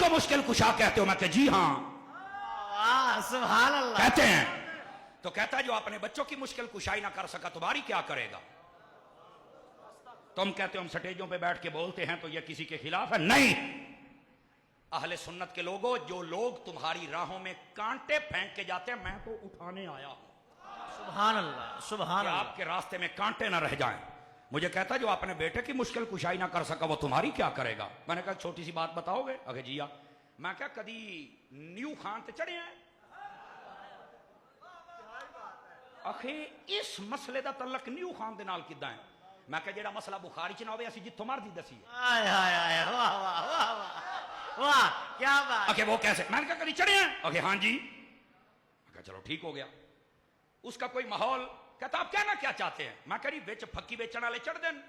को मुश्किल कुशा कहते हो? मैं कहा जी हाँ। सुभान अल्लाह। कहते हैं तो कहता है जो अपने बच्चों की मुश्किल कुशाई ना कर सका तुम्हारी क्या करेगा? तुम कहते हो हम स्टेजों पे बैठ के बोलते हैं तो ये किसी के खिलाफ है? नहीं, अहले सुन्नत के लोगों, जो लोग तुम्हारी राहों में कांटे फेंक के जाते हैं, मैं तो उठाने आया हूं। सुभान अल्लाह, सुभान अल्लाह। आपके रास्ते में कांटे ना रह जाएं। मुझे कहता जो अपने बेटे की मुश्किल कुशाई ना कर सका वो तुम्हारी क्या करेगा? मैंने कहा छोटी सी बात बताओगे? अगे जिया। मैं क्या कदी न्यू खान ते चढ़े हैं? आखे इस मसले का तलक न्यू खान दे नाल किदां है? मैं क्या जेड़ा मसला बुखारी च ना होवे असी जिथों मर्जी दसी। हाय हाय हाय, वाह वाह वाह वाह, क्या बात। आखे वो कैसे? मैंने कहा कदी चढ़े हैं? आखे हाँ जी। मैं चलो ठीक हो गया। उसका कोई माहौल कहता आप कहना क्या चाहते हैं? मैं करी बेच फक्की बेचने वाले चढ़ देन।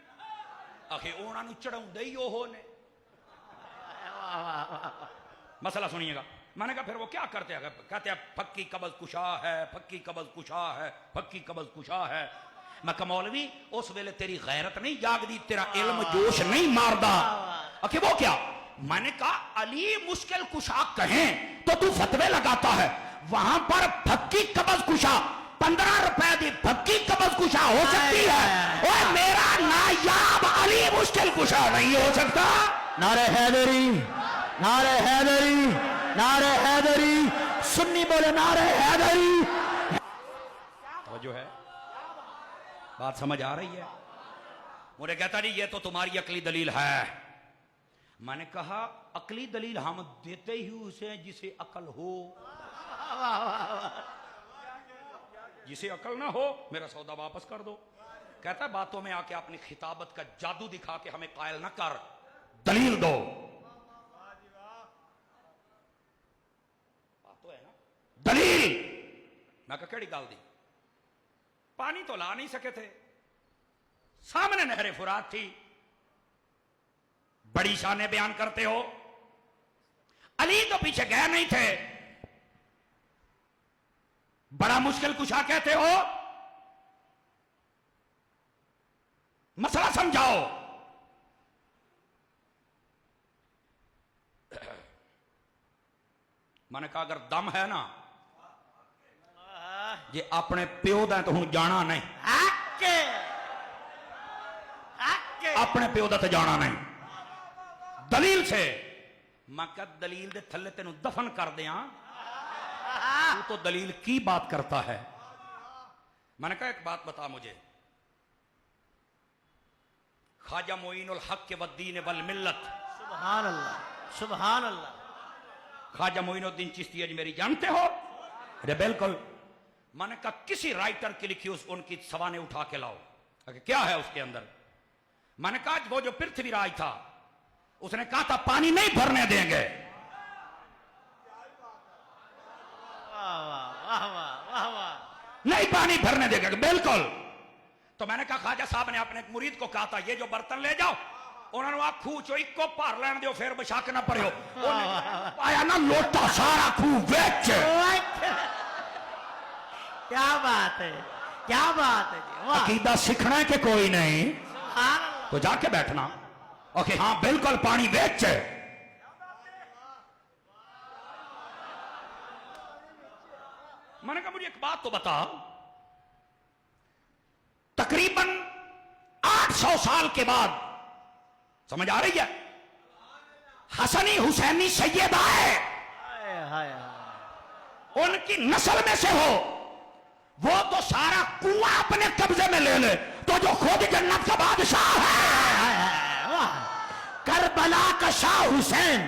आखे उन्होंने चढ़ाउंदे ही ओहो ने। मसला सुनिएगा। मैंने कहा फिर वो क्या करते हैं? कहते हैं फक्की कब्ज कुशा है, फक्की कब्ज कुशा है, फक्की कब्ज कुशा है। मैं कहा मौलवी उस वेले तेरी गैरत नहीं जागदी, तेरा इल्म जोश नहीं मारदा। आखे वो क्या? मैंने कहा अली मुश्किल कुशा कहें तो तू फतवे लगाता है, वहां पर फक्की कब्ज कुशा 15 रुपए की फक्की कब्ज कुशा हो सकती है, और मेरा नायाब अली मुश्किल कुशा नहीं हो सकता। नारे हैदरी, नारे हैदरी, नारे हैदरी। सुन्नी बोले नारे हैदरी। तो जो है बात समझ आ रही है? मुझे कहता नहीं ये तो तुम्हारी अकली दलील है। मैंने कहा अकली दलील हम देते ही उसे जिसे अकल हो। जिसे अकल ना हो मेरा सौदा वापस कर दो। कहता बातों में आके अपनी खिताबत का जादू दिखा के हमें कायल ना कर, दलील दो। बात तो है ना, दलील। मैं कहा केड़ी गल दी? पानी तो ला नहीं सके थे, सामने नहरे फुरात थी। बड़ी शाने बयान करते हो। अली तो पीछे गए नहीं थे, बड़ा मुश्किल कुशा कहते हो। मसला समझाओ। मैंने कहा अगर दम है ना जे अपने प्यो दा तो हूं जाना नहीं, अपने प्यो दा तो जाना नहीं। दलील से मैं क्या दलील दे थल्ले तेनू दफन कर दिया। तू तो दलील की बात करता है। मैंने कहा एक बात बता मुझे, ख्वाजा मोइनुल हक के वद्दीन वल मिल्लत। सुभान अल्लाह, सुभान अल्लाह। ख्वाजा मोइनुद्दीन चिश्ती अजमेरी जानते हो? अरे बिल्कुल। मैंने कहा किसी राइटर की लिखी उनकी सवाने उठा के लाओ। क्या है उसके अंदर? मैंने कहा वो जो पृथ्वीराज था उसने कहा था पानी नहीं भरने देंगे। नहीं पानी भरने देंगे, बिल्कुल। तो मैंने कहा ख्वाजा साहब ने अपने मुरीद को कहा था ये जो बर्तन ले जाओ, उन्होंने आप खूह चो इको भर लैन दो फिर बशाक ना पड़ो। पाया ना लोटा सारा खूह बेच। क्या बात है, क्या बात है जी। अकीदा सीखना है कि कोई नहीं तो जाके बैठना। ओके हाँ बिल्कुल पानी बेच। मैंने कहा मुझे एक बात तो बता, तकरीबन 800 साल के बाद, समझ आ रही है, हसनी हुसैनी सैयद आए, उनकी नस्ल में से हो, वो तो सारा कुआं अपने कब्जे में ले ले तो जो खुद जन्नत का बादशाह है, करबला का शाह हुसैन